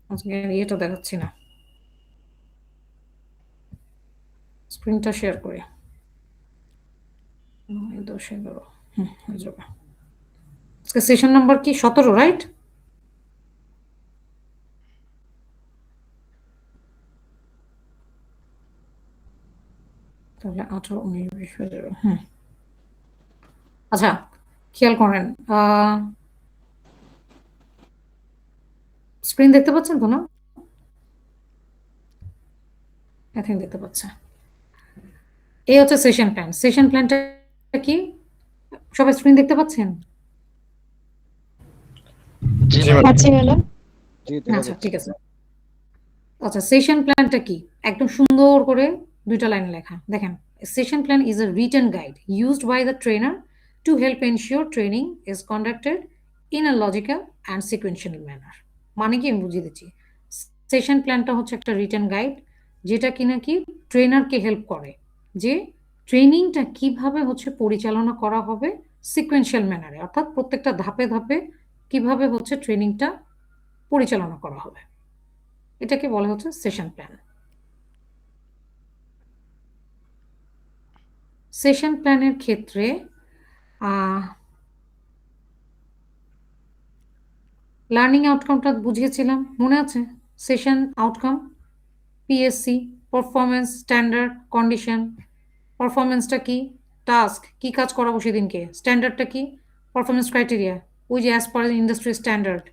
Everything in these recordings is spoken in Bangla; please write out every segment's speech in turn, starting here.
আজকে ইয়েটা দেখাচ্ছি না, স্ক্রিনটা শেয়ার করি। 9-10-11 হয়ে যাবে। আজকে সেশন নাম্বার কি 17, রাইট? তাহলে 18-19-20 হয়ে যাবে। আচ্ছা, খেয়াল করেন, স্ক্রিন দেখতে পাচ্ছেন তো না? এখন দেখতে পাচ্ছে। এই হচ্ছে সেশন প্ল্যান। সেশন প্ল্যানটা কি সবাই স্ক্রিন দেখতে পাচ্ছেন? পাচ্ছি ম্যাডাম। আচ্ছা, ঠিক আছে। আচ্ছা, সেশন প্ল্যানটা কি একদম সুন্দর করে 2টা লাইন লেখা দেখেন। Session plan is a written guide used by the trainer to help ensure training is conducted in a logical and sequential manner। মানে কি আমি বুঝিয়ে দিচ্ছি। সেশন প্ল্যানটা হচ্ছে একটা রিটেন গাইড, যেটা কিনা কি ট্রেনারকে হেল্প করে যে ট্রেনিংটা কিভাবে হচ্ছে পরিচালনা করা হবে সিকোয়েন্সিয়াল ম্যানারে, অর্থাৎ প্রত্যেকটা ধাপে ধাপে কিভাবে হচ্ছে ট্রেনিংটা পরিচালনা করা হবে। এটাকে বলা হচ্ছে সেশন প্ল্যান। সেশন প্ল্যানের ক্ষেত্রে লার্নিং আউটকামটা বুঝিয়েছিলাম, মনে আছে? Session outcome, PSC, performance standard condition. পারফরমেন্সটা কি? টাস্ক, কি কাজ করাবো সেদিনকে। স্ট্যান্ডার্ডটা কি? পারফরমেন্স ক্রাইটেরিয়া, ওই যে অ্যাজ পার ইন্ডাস্ট্রি স্ট্যান্ডার্ড।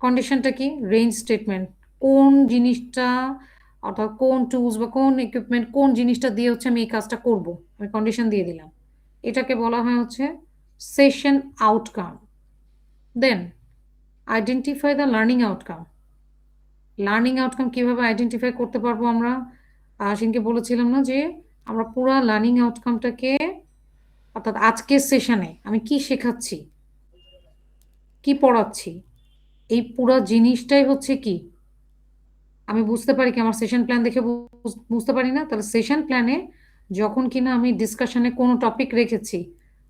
কন্ডিশনটা কি? রেঞ্জ স্টেটমেন্ট, কোন জিনিসটা অর্থাৎ কোন টুলস বা কোন ইকুইপমেন্ট কোন জিনিসটা দিয়ে হচ্ছে আমি এই কাজটা করব, আমি কন্ডিশন দিয়ে দিলাম। এটাকে বলা হয় হচ্ছে session outcome. Then identify the learning outcome. Learning outcome কিভাবে আইডেন্টিফাই করতে পারবো আমরা? সেদিনকে বলেছিলাম না যে আমরা পুরো লার্নিং আউটকামটাকে, অর্থাৎ আজকের সেশনে আমি কি শেখাচ্ছি, কি পড়াচ্ছি, এই পুরো জিনিসটাই হচ্ছে কি আমি বুঝতে পারি কি আমার সেশন প্ল্যান দেখে বুঝতে পারি না? তাহলে সেশন প্ল্যানে যখন কিনা আমি ডিসকাশনে কোনো টপিক রেখেছি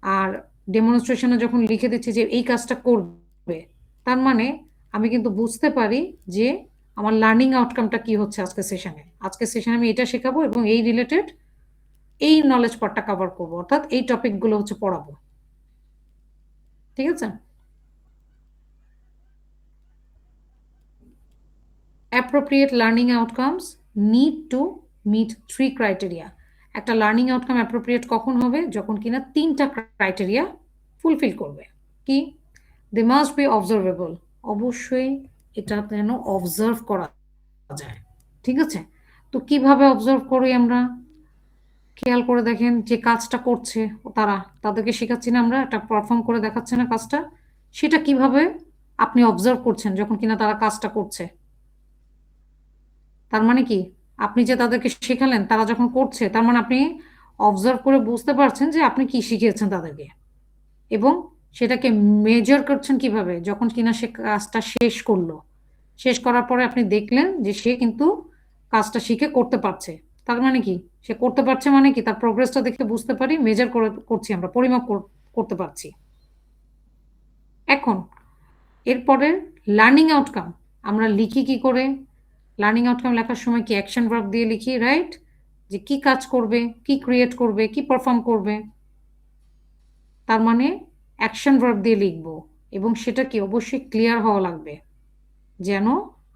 আর ডেমনস্ট্রেশনে যখন লিখে দিচ্ছি যে এই কাজটা করবে, তার মানে আমি কিন্তু বুঝতে পারি যে আমার লার্নিং আউটকামটা কি হচ্ছে আজকে সেশনে। আজকে সেশনে আমি এটা শেখাবো এবং এই রিলেটেড এই নলেজ পার্টটা কভার করবো, অর্থাৎ এই টপিকগুলো হচ্ছে পড়াবো। ঠিক আছে? appropriate learning outcomes need to meet 3 criteria। একটা লার্নিং আউটকাম অ্যাপ্রোপ্রিয়েট কখন হবে? যখন কিনা 3টা ক্রাইটেরিয়া ফুলফিল করবে। কি? দে মাস্ট বি অবজারভেবল, অবশ্যই এটা যেন অবজার্ভ করা যায়। ঠিক আছে? তো কিভাবে অবজার্ভ করি আমরা? খেয়াল করে দেখেন, যে কাজটা করছে তাদেরকে শেখাচ্ছি না আমরা, একটা পারফর্ম করে দেখাচ্ছে না কাজটা, সেটা কিভাবে আপনি অবজার্ভ করছেন যখন কিনা তারা কাজটা করছে? তার মানে কি আপনি যে তাদেরকে শেখালেন তারা যখন করছে, তার মানে আপনি অবজার্ভ করে বুঝতে পারছেন যে আপনি কি শিখিয়েছেন তাদেরকে, এবং সেটাকে মেজার করছেন কিভাবে? যখন কিনা সে কাজটা শেষ করলো, শেষ করার পরে আপনি দেখলেন যে সে কিন্তু কাজটা শিখে করতে পারছে। তার মানে কি সে করতে পারছে মানে কি তার প্রোগ্রেসটা দেখে বুঝতে পারি, মেজার করছি আমরা, পরিমাপ করতে পারছি। এখন এরপরে লার্নিং আউটকাম আমরা লিখি কি করে? লার্নিং আউটকাম লেখার সময় কি অ্যাকশন ভার্ব দিয়ে লিখি, রাইট? যে কি কাজ করবে, কি ক্রিয়েট করবে, কি পারফর্ম করবে, তার মানে অ্যাকশন ভার্ব দিয়ে লিখব। এবং সেটা কি অবশ্যই ক্লিয়ার হওয়া লাগবে, যেন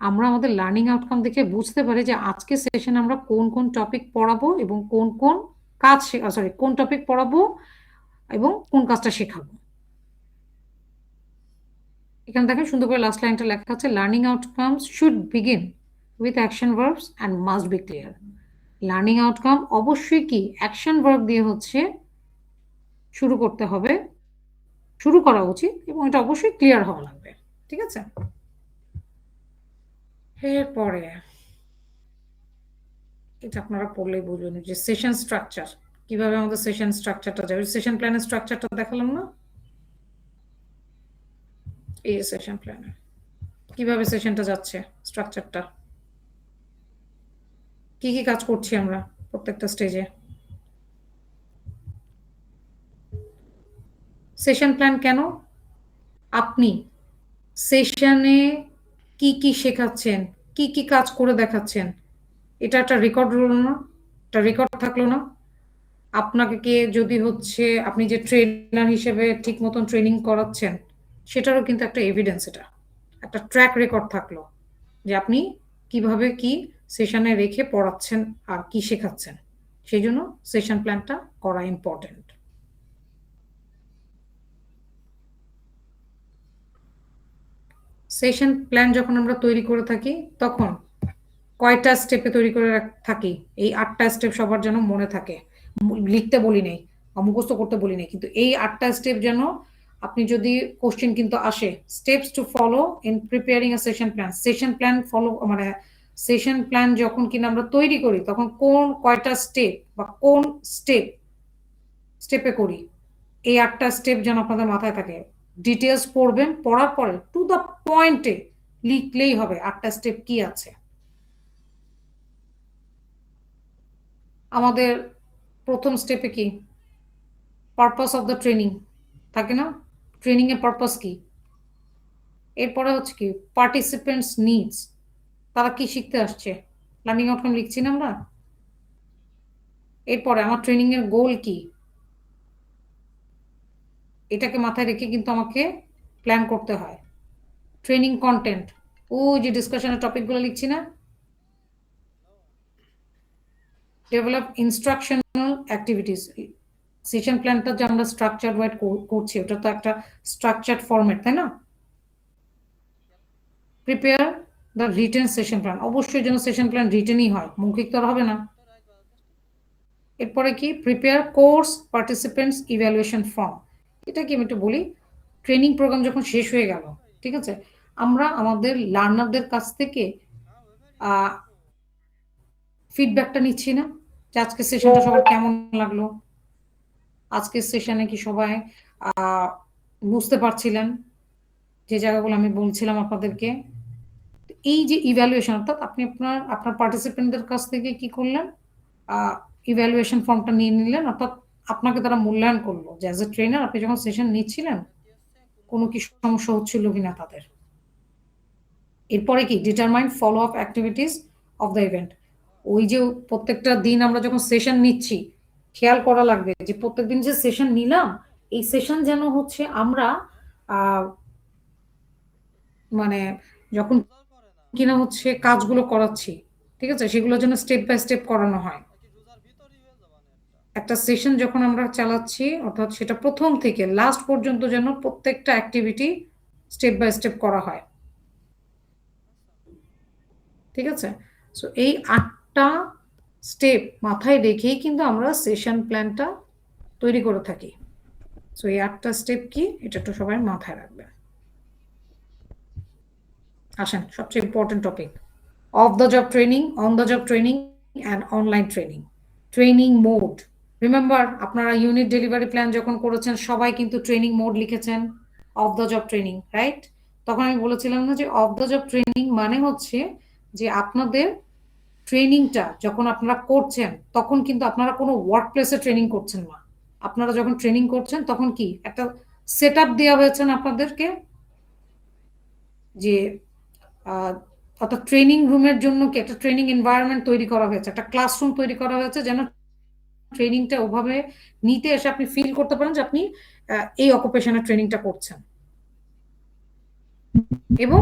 আমরা আমাদের লার্নিং আউটকাম দেখে বুঝতে পারি যে আজকে সেশনে আমরা কোন কোন টপিক পড়াবো এবং কোন কোন কাজ কোন টপিক পড়াবো এবং কোন কাজটা শেখাবো। এখানে দেখেন সুন্দর করে লাস্ট লাইনটা লেখা আছে, learning outcomes should begin with action verbs and must be clear. Learning outcome অবশ্যই কি অ্যাকশন ভার্ব দিয়ে হচ্ছে শুরু করতে হবে, শুরু করা উচিত, এবং এটা অবশ্যই ক্লিয়ার হওয়া লাগবে। ঠিক আছে? এরপরে এটা আপনারা পড়লেই বুঝবেন যে সেশন স্ট্রাকচার, কিভাবে আমাদের সেশন স্ট্রাকচারটা যাবে। সেশন প্ল্যানের স্ট্রাকচারটা দেখালাম না? এই সেশন প্ল্যানে কিভাবে সেশনটা যাচ্ছে, স্ট্রাকচারটা কি কি কাজ করছি আমরা প্রত্যেকটা স্টেজে। সেশন প্ল্যান কেন? আপনি সেশনে কি কি শেখাচ্ছেন, কি কি কাজ করে দেখাচ্ছেন, এটা একটা রেকর্ড রইল না? একটা রেকর্ড থাকলো না? আপনাকে কে যদি হচ্ছে আপনি যে ট্রেনার হিসেবে ঠিক মতন ট্রেনিং করাচ্ছেন, সেটারও কিন্তু একটা এভিডেন্স, এটা একটা ট্র্যাক রেকর্ড থাকলো যে আপনি কিভাবে কি সেশনে রেখে পড়াচ্ছেন আর কি শেখাচ্ছেন। সেই জন্য সেশন প্ল্যানটা করা ইম্পর্টেন্ট। সেশন প্ল্যান যখন আমরা তৈরি করে থাকি তখন কয়টা স্টেপে তৈরি করে থাকি? এই 8টা স্টেপ সবার যেন মনে থাকে। লিখতে বলি নাই বা মুখস্থ করতে বলি নাই, কিন্তু এই 8টা স্টেপ যেন আপনি যদি কোশ্চেন কিন্তু আসে, steps to follow in preparing a session plan. Session plan follow মানে সেশন প্ল্যান যখন কিনা আমরা তৈরি করি তখন কোন কয়টা স্টেপ বা কোন স্টেপে করি, এই 8টা স্টেপ যেন আপনাদের মাথায় থাকে। ডিটেলস পড়বেন, পড়ার পরে টু দ্য পয়েন্টে লিখলেই হবে 8টা স্টেপ কি আছে। আমাদের প্রথম স্টেপে কি পারপাস অফ দ্য ট্রেনিং থাকে না? ট্রেনিং এর পারপাস কি? এরপরে হচ্ছে কি পার্টিসিপেন্টস নিডস, তারা কি শিখতে আসছে, লার্নিং আউটকাম লিখছি না আমরা। এরপরে আমার ট্রেনিং এর গোল কি, এটাকে মাথায় রেখে কিন্তু আমাকে প্ল্যান করতে হয়। ট্রেনিং কন্টেন্ট, ওই যে ডিসকাশনের টপিকগুলো লিখছি না। ডেভেলপ ইনস্ট্রাকশনাল অ্যাক্টিভিটিস, সেশন প্ল্যানটা যে আমরা স্ট্রাকচার ওয়াইড করছি ওটা তো একটা স্ট্রাকচার্ড ফরম্যাট, তাই না? Prepare the written session plan, অবশ্যই যেন সেশন প্ল্যান রিটেনই হয়, মৌখিক তো আর হবে না। এরপরে কি prepare course participants evaluation form. এটা কি আমি একটু বলি, ট্রেনিং প্রোগ্রাম যখন শেষ হয়ে গেল, ঠিক আছে, আমরা আমাদের লার্নারদের কাছ থেকে ফিডব্যাকটা নিচ্ছি না যে আজকে সেশনটা সবার কেমন লাগলো, আজকের সেশনে কি সবাই বুঝতে পারছিলেন যে জায়গাগুলো আমি বলছিলাম আপনাদেরকে। এই যে ইভ্যালুয়েশন, অর্থাৎ আপনি আপনার পার্টিসিপেন্টদের কাছ থেকে কি করলেন, ইভ্যালুয়েশন ফর্মটা নিয়ে নিলেন, অর্থাৎ আপনাকে তারা মূল্যায়ন করলো যে অ্যাজ এ ট্রেনার আপনি যখন সেশন নিচ্ছিলেন কোনো কি সমস্যা হচ্ছিল কিনা তাদের। এরপরে কি determine follow up activities of the event. ওই যে প্রত্যেকটা দিন আমরা যখন সেশন নিচ্ছি খেয়াল করা লাগবে যে প্রত্যেকদিন যে সেশন নিলাম এই সেশন যেন হচ্ছে আমরা মানে যখন কিনা হচ্ছে কাজগুলো করাচ্ছি, ঠিক আছে, সেগুলো যেন স্টেপ বাই স্টেপ করানো হয়। একটা সেশন যখন আমরা চালাচ্ছি অর্থাৎ সেটা প্রথম থেকে লাস্ট পর্যন্ত যেন প্রত্যেকটা অ্যাক্টিভিটি স্টেপ বাই স্টেপ করা হয়, ঠিক আছে। সো এই 8টা স্টেপ মাথায় রেখেই কিন্তু আমরা সেশন প্ল্যানটা তৈরি করে থাকি। সো এই 8টা স্টেপ কি এটা একটু সবাই মাথায় রাখবেন। আসেন সবচেয়ে important topic, of the job training, on the job training and online training. Training mode, remember আপনারা ইউনিট ডেলিভারি প্ল্যান যখন করেছেন সবাই কিন্তু ট্রেনিং মোড লিখেছেন, of the job training, right? তখন আমি বলেছিলাম না যে অফ দ্য জব ট্রেনিং মানে হচ্ছে যে আপনাদের ট্রেনিংটা যখন আপনারা করছেন তখন কিন্তু আপনারা কোনো ওয়ার্ক প্লেসে ট্রেনিং করছেন না। আপনারা যখন ট্রেনিং করছেন তখন কি একটা সেট আপ দেওয়া হয়েছে আপনাদেরকে, যে অর্থাৎ ট্রেনিং রুমের জন্য কি একটা ট্রেনিং এনভায়রনমেন্ট তৈরি করা হয়েছে, একটা ক্লাসরুম তৈরি করা হয়েছে যেন ট্রেনিংটা ওভাবে নিতে এসে আপনি ফিল করতে পারেন যে আপনি এই অকুপেশনের ট্রেনিংটা করছেন। এবং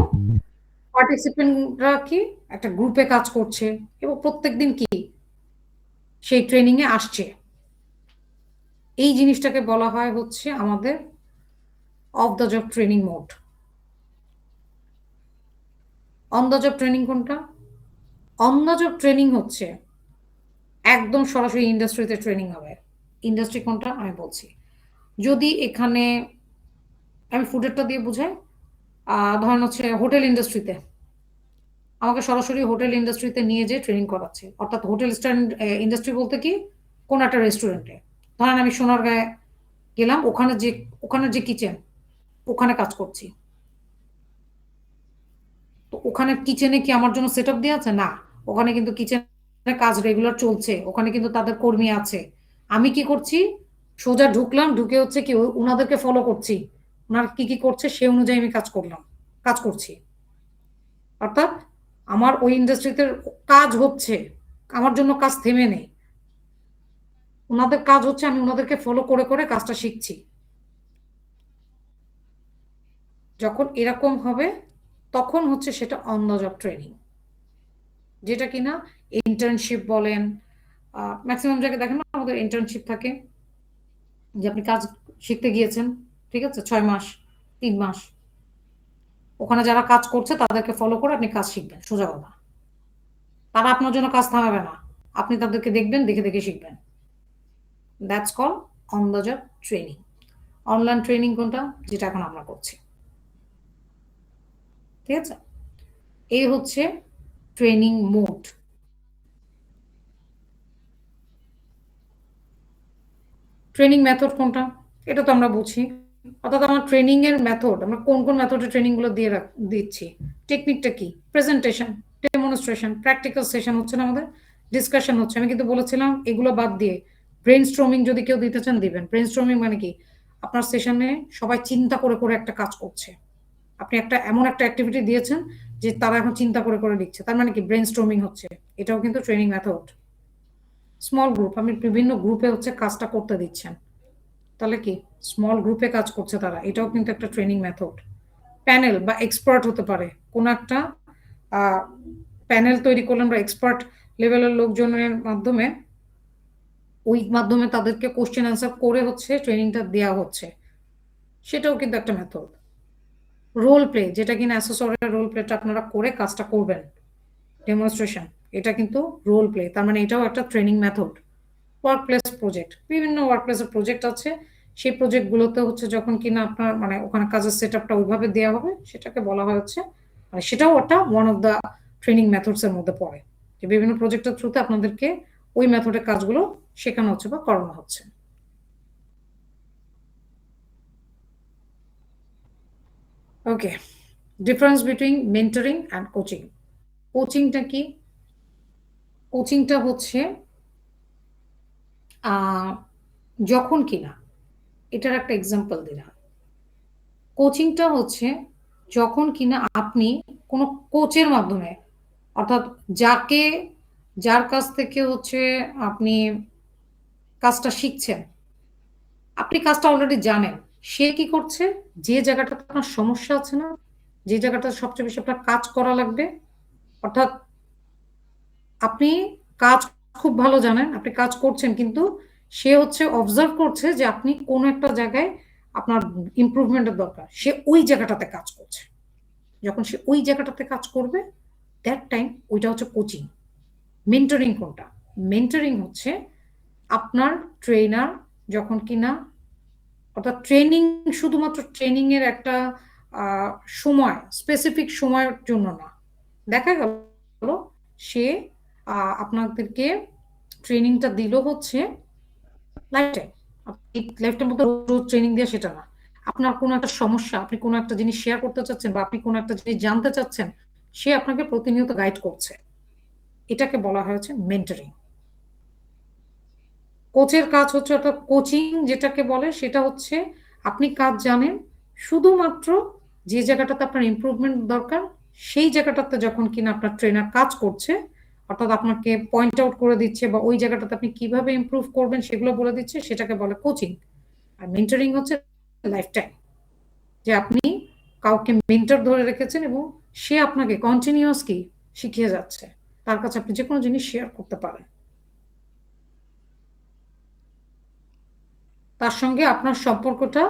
পার্টিসিপেন্টরা কি একটা গ্রুপে কাজ করছে এবং প্রত্যেকদিন কি সেই ট্রেনিং এ আসছে। এই জিনিসটাকে বলা হয় হচ্ছে আমাদের of the job training mode. On the job training কোনটা? অন দ্য জব ট্রেনিং হচ্ছে একদম সরাসরি ইন্ডাস্ট্রিতে ট্রেনিং হবে। ইন্ডাস্ট্রি কোনটা আমি বলছি, যদি এখানে আমি ফুডেরটা দিয়ে বুঝাই, ধরেন হচ্ছে হোটেল ইন্ডাস্ট্রিতে আমাকে সরাসরি হোটেল ইন্ডাস্ট্রিতে নিয়ে যেয়ে ট্রেনিং করাচ্ছে, অর্থাৎ হোটেল ইন্ডাস্ট্রি বলতে কি কোন একটা রেস্টুরেন্টে, ধরেন আমি সোনারগাঁয়ে গেলাম, ওখানে যে কিচেন ওখানে কাজ করছি, তো ওখানে কিচেনে কি আমার জন্য সেট আপ দেওয়া আছে না, ওখানে কিন্তু কিচেনে কাজ রেগুলার চলছে, ওখানে কিন্তু তাদের কর্মী আছে। আমি কি করছি, সোজা ঢুকলাম, ঢুকে হচ্ছে কি ওনাদেরকে ফলো করছি, ওনারা কি কি করছে সে অনুযায়ী আমি কাজ করছি। অর্থাৎ আমার ওই ইন্ডাস্ট্রিতে কাজ হচ্ছে, আমার জন্য কাজ থেমে নেই, ওনাদের কাজ হচ্ছে, আমি ওনাদেরকে ফলো করে করে কাজটা শিখছি। যখন এরকম হবে তখন হচ্ছে সেটা অন দ্য জব ট্রেনিং, যেটা কিনা ইন্টার্নশিপ বলেন, ম্যাক্সিমাম জায়গায় দেখেন না আমাদের ইন্টার্নশিপ থাকে, যে আপনি কাজ শিখতে গিয়েছেন, ঠিক আছে, 6 মাস, 3 মাস, ওখানে যারা কাজ করছে তাদেরকে ফলো করে আপনি কাজ শিখবেন, সোজা কথা। তারা আপনার জন্য কাজ থামাবে না, আপনি তাদেরকে দেখবেন, দেখে দেখে শিখবেন। That's call on the job training. Online training কোনটা, যেটা এখন আমরা করছি, ঠিক আছে। এই হচ্ছে ট্রেনিং মোড। ট্রেনিং মেথড কোনটা, এটা তো আমরা বুঝি। অর্থাৎ আমার ট্রেনিং এর মেথড, আমরা কোন কোন মেথডে ট্রেনিং গুলো দিচ্ছি, টেকনিকটা কি, প্রেজেন্টেশন, ডেমনস্ট্রেশন, প্র্যাকটিক্যাল সেশন হচ্ছে না আমাদের, ডিসকাশন হচ্ছে। আমি কিন্তু বলেছিলাম এগুলো বাদ দিয়ে ব্রেন স্ট্রমিং যদি কেউ দিতে চান দিবেন। ব্রেন স্ট্রমিং মানে কি, আপনার সেশনে সবাই চিন্তা করে করে একটা কাজ করছে, আপনি একটা এমন একটা অ্যাক্টিভিটি দিয়েছেন যে তারা এখন চিন্তা করে করে লিখছে, তার মানে কি ব্রেন স্ট্রমিং হচ্ছে, এটাও কিন্তু ট্রেনিং মেথড। স্মল গ্রুপ, আপনি বিভিন্ন গ্রুপে হচ্ছে কাজটা করতে দিচ্ছেন, তাহলে কি স্মল গ্রুপে কাজ করছে তারা, এটাও কিন্তু একটা ট্রেনিং মেথড। প্যানেল বা এক্সপার্ট হতে পারে, কোন একটা প্যানেল তৈরি করলেন বা এক্সপার্ট লেভেলের লোকজনের মাধ্যমে, ওই মাধ্যমে তাদেরকে কোশ্চেন অ্যান্সার করে হচ্ছে ট্রেনিংটা দেওয়া হচ্ছে, সেটাও কিন্তু একটা মেথড। রোল প্লে, যেটা কিনা অ্যাসেসরের রোল প্লেটা আপনারা করে কাজটা করবেন, ডেমনস্ট্রেশন, এটা কিন্তু রোল প্লে, তার মানে এটাও একটা ট্রেনিং মেথড। ওয়ার্কপ্লেস প্রজেক্ট, বিভিন্ন ওয়ার্কপ্লেসের প্রজেক্ট আছে, সেই প্রজেক্টগুলোতে হচ্ছে যখন কিনা আপনার মানে ওখানে কাজের সেট আপটা ওইভাবে দেওয়া হবে, সেটাকে বলা হয় হচ্ছে, মানে সেটাও একটা one of the training methods এর মধ্যে পড়ে, যে বিভিন্ন প্রজেক্টের থ্রুতে আপনাদেরকে ওই মেথডের কাজগুলো শেখানো হচ্ছে বা করানো হচ্ছে। Okay, difference between mentoring and coaching. কোচিংটা কি, কোচিংটা হচ্ছে যখন কিনা, এটার একটা এক্সাম্পল দিলাম, কোচিংটা হচ্ছে যখন কিনা আপনি কোনো কোচের মাধ্যমে, অর্থাৎ যাকে, যার কাছ থেকে হচ্ছে আপনি কাজটা শিখছেন, আপনি কাজটা অলরেডি জানেন, সে কি করছে, যে জায়গাটাতে আপনার সমস্যা আছে না, যে জায়গাটা সবচেয়ে বেশি আপনার কাজ করা লাগবে, অর্থাৎ আপনি কাজ খুব ভালো জানেন, আপনি কাজ করছেন, কিন্তু সে হচ্ছে অবজার্ভ করছে যে আপনি কোনো একটা জায়গায় আপনার ইমপ্রুভমেন্টের দরকার, সে ওই জায়গাটাতে কাজ করছে। যখন সে ওই জায়গাটাতে কাজ করবে, দ্যাট টাইম ওইটা হচ্ছে কোচিং। মেন্টরিং কোনটা, মেন্টরিং হচ্ছে আপনার ট্রেনার যখন কিনা, অর্থাৎ ট্রেনিং শুধুমাত্র ট্রেনিং এর একটা সময়, স্পেসিফিক সময়ের জন্য না, দেখা গেল সে আপনাদেরকে ট্রেনিংটা দিল হচ্ছে লাইফ টাইম, লাইফ টাইম বলতে রোজ ট্রেনিং দেওয়া সেটা না, আপনার কোনো একটা সমস্যা, আপনি কোনো একটা জিনিস শেয়ার করতে চাচ্ছেন বা আপনি কোনো একটা জিনিস জানতে চাচ্ছেন, সে আপনাকে প্রতিনিয়ত গাইড করছে, এটাকে বলা হয়েছে মেন্টরিং। কোচের কাজ হচ্ছে, অর্থাৎ কোচিং যেটাকে বলে সেটা হচ্ছে আপনি কাজ জানেন, শুধুমাত্র যে জায়গাটাতে আপনার ইমপ্রুভমেন্ট দরকার, সেই জায়গাটাতে যখন কিনা আপনার ট্রেনার কাজ করছে, অর্থাৎ আপনাকে পয়েন্ট আউট করে দিচ্ছে বা ওই জায়গাটাতে আপনি কিভাবে ইমপ্রুভ করবেন সেগুলো বলে দিচ্ছে, সেটাকে বলে কোচিং। আর মেন্টরিং হচ্ছে লাইফ টাইম, যে আপনি কাউকে মেন্টর ধরে রেখেছেন এবং সে আপনাকে কন্টিনিউয়াসলি শিখিয়ে যাচ্ছে, তার কাছে আপনি যে কোনো জিনিস শেয়ার করতে পারেন, তার সঙ্গে আপনার সম্পর্কটা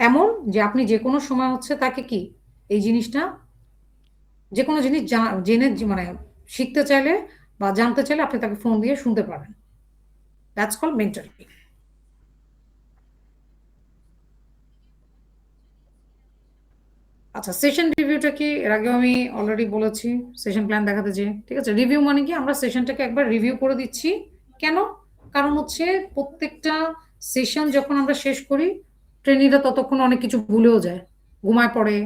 এমন যে আপনি যে কোনো সময় হচ্ছে তাকে কি এই জিনিসটা, যে কোনো জিনিস জেনে মানে শিখতে চাইলে বা জানতে চাইলে আপনি তাকে ফোন দিয়ে শুনতে পারেন। That's call mentoring. আচ্ছা, সেশন রিভিউটা কি, এর আগেও আমি অলরেডি বলেছি, সেশন প্ল্যান দেখাতে যে, ঠিক আছে, রিভিউ মানে কি, আমরা সেশনটাকে একবার রিভিউ করে দিচ্ছি। কেন, কারণ হচ্ছে প্রত্যেকটা সেশন যখন আমরা শেষ করি, ট্রেনিংরা ততক্ষণ অনেক কিছু ভুলেও যায়, ঘুমায় পড়ে,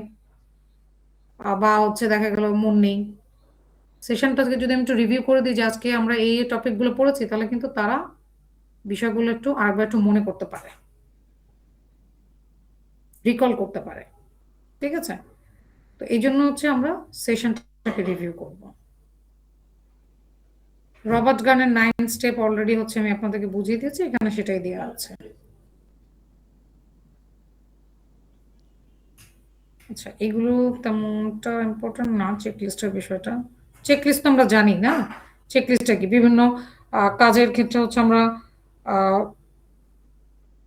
বা হচ্ছে দেখা গেল মন নেই। সেশনটাকে যদি আমি একটু রিভিউ করে দিই যে আজকে আমরা এই টপিক গুলো পড়েছি, তাহলে কিন্তু তারা বিষয়গুলো একটু আরেকবার একটু মনে করতে পারে, রিকল করতে পারে, ঠিক আছে। তো এই জন্য হচ্ছে আমরা সেশনটা ক্লাসটাকে রিভিউ করব। রবার্ট গানের 9 স্টেপ অলরেডি হচ্ছে আমি আপনাদেরকে বুঝিয়ে দিয়েছি, এখানে সেটাই দেওয়া আছে। আচ্ছা, এগুলো তেমনটা ইম্পর্টেন্ট না, চেকলিস্টের বিষয়টা। চেকলিস্ট তো আমরা জানি না, চেকলিস্টটা কি বিভিন্ন কাজের ক্ষেত্রে হচ্ছে আমরা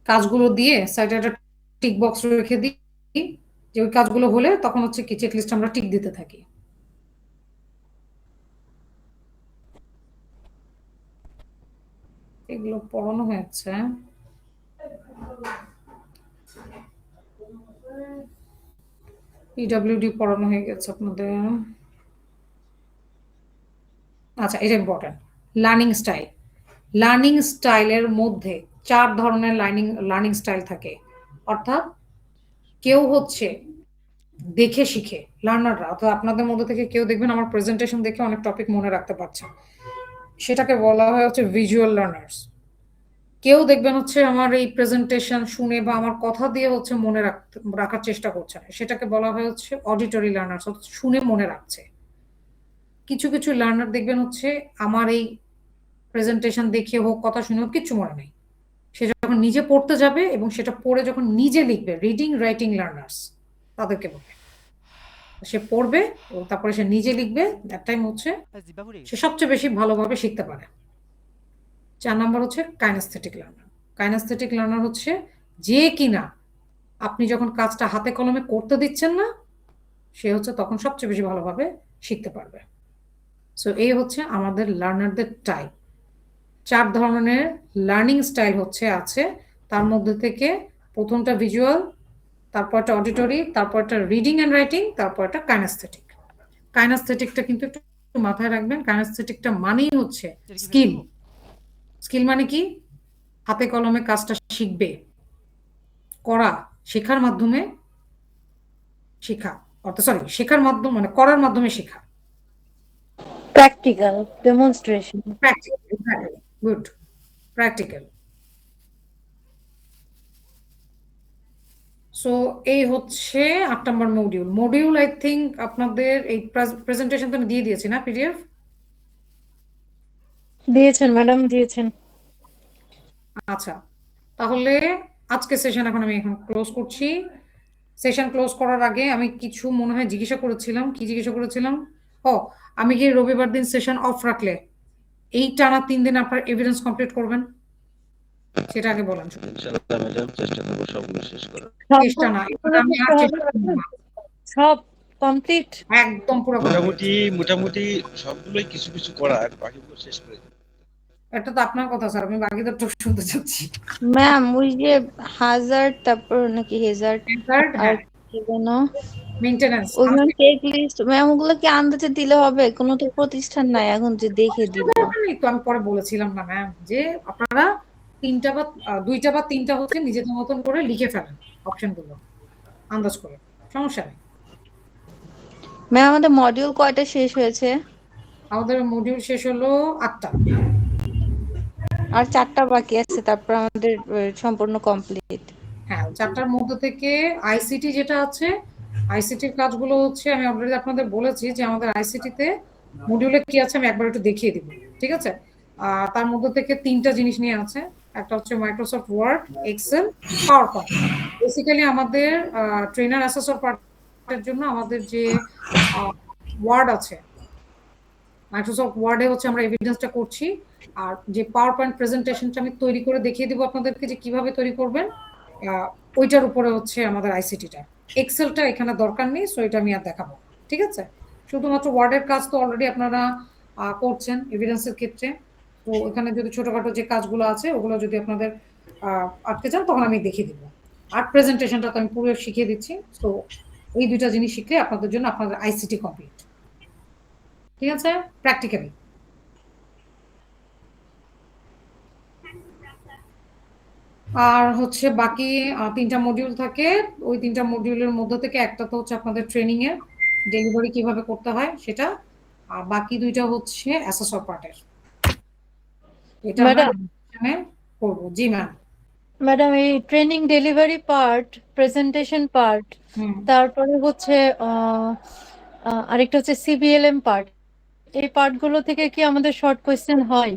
কাজগুলো দিয়ে সাইডে একটা টিক বক্স রেখে দিই, যে ওই কাজগুলো হলে তখন হচ্ছে কি চেকলিস্ট আমরা টিক দিতে থাকি। এগুলো পড়ানো হয়েছে। পিডব্লিউডি পড়ানো হয়ে গেছে আপনাদের। আচ্ছা, এটা ইম্পর্টেন্ট। Learning style. লার্নিং স্টাইলের মধ্যে 4 ধরনের লার্নিং স্টাইল থাকে। অর্থাৎ কেউ হচ্ছে দেখে শিখে, লার্নাররা, অর্থাৎ আপনাদের মধ্যে থেকে কেউ দেখবেন আমার প্রেজেন্টেশন দেখে অনেক টপিক মনে রাখতে পারছেন, সেটাকে বলা হয় হচ্ছে ভিজুয়াল লার্নার্স। কেউ দেখবেন হচ্ছে আমার এই প্রেজেন্টেশন শুনে বা আমার কথা দিয়ে হচ্ছে মনে রাখার চেষ্টা করছেন, সেটাকে বলা হয় হচ্ছে অডিটরি লার্নার্স, শুনে মনে রাখছে। কিছু কিছু লার্নার দেখবেন হচ্ছে আমার এই প্রেজেন্টেশন দেখে হোক, কথা শুনে হোক, কিচ্ছু মনে নেই। সে যখন নিজে পড়তে যাবে এবং সেটা পড়ে যখন নিজে লিখবে, রিডিং রাইটিং লার্নার্স তাদেরকে বলে। সে পড়বে এবং তারপরে সে নিজে লিখবে, দ্যাট টাইম হচ্ছে সে সবচেয়ে বেশি ভালোভাবে শিখতে পারে। 4 নাম্বার হচ্ছে কাইনেস্থেটিক লার্নার। কাইনেস্থেটিক লার্নার হচ্ছে যে কিনা আপনি যখন কাজটা হাতে কলমে করতে দিচ্ছেন না, সে হচ্ছে তখন সবচেয়ে বেশি ভালোভাবে শিখতে পারবে। সো এই হচ্ছে আমাদের লার্নারদের টাইপ। 4 ধরনের লার্নিং স্টাইল হচ্ছে আছে, তার মধ্যে থেকে প্রথমটা ভিজুয়াল, তারপরটা অডিটরি, তারপরটা রিডিং অ্যান্ড রাইটিং, তারপরটা কাইনেস্থেটিক। কাইনেস্থেটিকটা কিন্তু একটু মাথায় রাখবেন, কাইনেস্থেটিকটা মানেই হচ্ছে স্কিল। স্কিল মানে কি? হাতে কলমে কাজটা শিখবে, করা, শেখার মাধ্যমে শেখা, অর্থাৎ সরি, শেখার মাধ্যম মানে করার মাধ্যমে শেখা। Practical demonstration. Practical, good, practical. So এই হচ্ছে 8 নম্বর মডিউল। মডিউল আই থিঙ্ক আপনাদের এই প্রেজেন্টেশন তো আমি দিয়ে দিয়েছি না, পিডিএফ? দিয়েছেন ম্যাডাম, দিয়েছেন। আচ্ছা, তাহলে আজকে সেশন এখন ক্লোজ করছি। সেশন ক্লোজ করার আগে আমি কিছু মনে হয় জিজ্ঞাসা করেছিলাম। কি জিজ্ঞাসা করেছিলাম? ও, আমি কি রবিবার দিন সেশন অফ রাখলে এই টানা 3 দিন আপনার এভিডেন্স কমপ্লিট করবেন? সেটা আগে বলেন। ইনশাআল্লাহ ম্যাডাম, চেষ্টা করব সবগুলো শেষ করার। চেষ্টা না, এবার আমি আর চেষ্টা করব না। সব কমপ্লিট একদম পুরো মোটামুটি সবগুলোই কিছু কিছু করা, আর বাকিগুলো শেষ করে দেব। এটা তো আপনার কথা স্যার, আমি বাকিদের তো শুনতে চাচ্ছি। ম্যাম, ওই যে হাজার্ড, তারপর নাকি হেজার্ড আর কি যেন মেইনটেনেন্স, ওগুলো চেক লিস্ট, ম্যাম ওগুলো কি আন্দাজে দিলে হবে? কোনো তো প্রতিষ্ঠান নাই এখন যে দেখে দিব। তো আমি পরে বলেছিলাম না ম্যাম, যে আপনারা 3টা বা 2টা বা 3টা হচ্ছে নিজেদের মতন করে লিখে ফেলেন অপশনগুলো আন্দাজ করে, সমস্যা নেই। ম্যাম আমাদের মডিউল কয়টা শেষ হয়েছে? আমাদের মডিউল শেষ হলো 8টা, আর 4টা বাকি আছে, তারপর আমাদের সম্পূর্ণ কমপ্লিট। হ্যাঁ 4টার মধ্যে থেকে আইসিটি যেটা আছে, আইসিটির কাজগুলো হচ্ছে আমি অলরেডি আপনাদের বলেছি যে আমাদের আইসিটিতে মডিউলে কি আছে আমি একবার একটু দেখিয়ে দিব, ঠিক আছে? তার মধ্যে থেকে 3টা জিনিস নিয়ে আছে। একটা হচ্ছে Microsoft Word, Excel, PowerPoint. Basically আমাদের ট্রেনার অ্যাসেসর পার্টের জন্য আমাদের যে ওয়ার্ড আছে, মাইক্রোসফট ওয়ার্ডে হচ্ছে আমরা এভিডেন্সটা করছি। আর যে পাওয়ার পয়েন্ট প্রেজেন্টেশনটা আমি তৈরি করে দেখিয়ে দিব আপনাদেরকে যে কিভাবে তৈরি করবেন, ওইটার উপরে হচ্ছে আমাদের আইসিটিটা। এক্সেলটা এখানে দরকার নেই, সো এটা আমি আর দেখাবো, ঠিক আছে? শুধুমাত্র ওয়ার্ডের কাজ তো অলরেডি আপনারা করছেন এভিডেন্সের ক্ষেত্রে। তো এখানে যদি ছোটখাটো যে কাজগুলো আছে ওগুলো যদি আপনাদের আটকে যান তখন আমি দেখিয়ে দিব। আর প্রেজেন্টেশনটা তো আমি পুরো শিখিয়ে দিচ্ছি। তো এই 2টা জিনিস শিখলে আপনাদের জন্য আপনাদের আইসিটি কমপ্লিট, ঠিক আছে? প্র্যাকটিক্যালি। আর হচ্ছে বাকি 3টা মডিউল থাকে। ওই 3টা মডিউলের মধ্যে থেকে একটা তো হচ্ছে আপনাদের ট্রেনিং এর ডেলিভারি কিভাবে করতে হয় সেটা, আর বাকি 2টা হচ্ছে অ্যাসেসর পার্টের। এটা আমরা এখানে করব। জি ম্যাম। ম্যাডাম, এই training delivery part, presentation part, তারপরে হচ্ছে আরেকটা হচ্ছে সিবিএলএম পার্ট, এই পার্টগুলো থেকে কি আমাদের শর্ট কোয়েশ্চেন হয়?